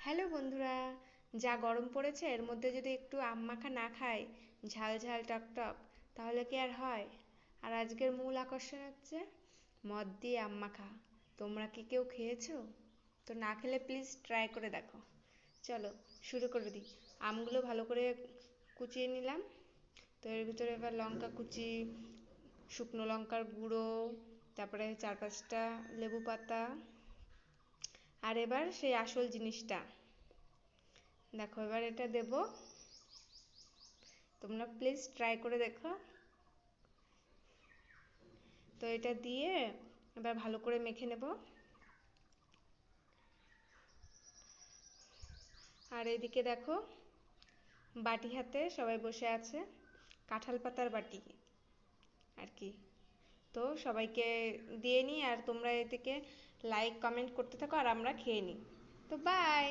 Hello বন্ধুরা, যা গরম পড়েছে এর মধ্যে যদি একটু আম মাখা না খাই, ঝাল ঝাল টক টক, তাহলে কি আর হয়? আর আজকের মূল আকর্ষণ হচ্ছে মদ দিয়ে আম মাখা। তোমরা কি কেউ খেয়েছো? তো না খেলে প্লিজ ট্রাই করে দেখো। চলো শুরু করে দিই। আমগুলো ভালো করে কুচিয়ে নিলাম। তো এর ভিতরে এবার লঙ্কা কুচি, শুকনো লঙ্কার গুঁড়ো, তারপরে 4-5টা লেবু পাতা, আর এবার সেই আসল জিনিসটা দেখো। এবার এটা দেব, তোমরা প্লিজ ট্রাই করে দেখো। তো এটা দিয়ে এবার ভালো করে মেখে নেব। আর এদিকে দেখো, বাটি হাতে সবাই বসে আছে, কাঁঠাল পাতার বাটি আর কি। তো সবাইকে দিয়ে নিই, আর তোমরা এদিকে লাইক কমেন্ট করতে থাকো আর আমরা খেয়ে নিই। তো বাই।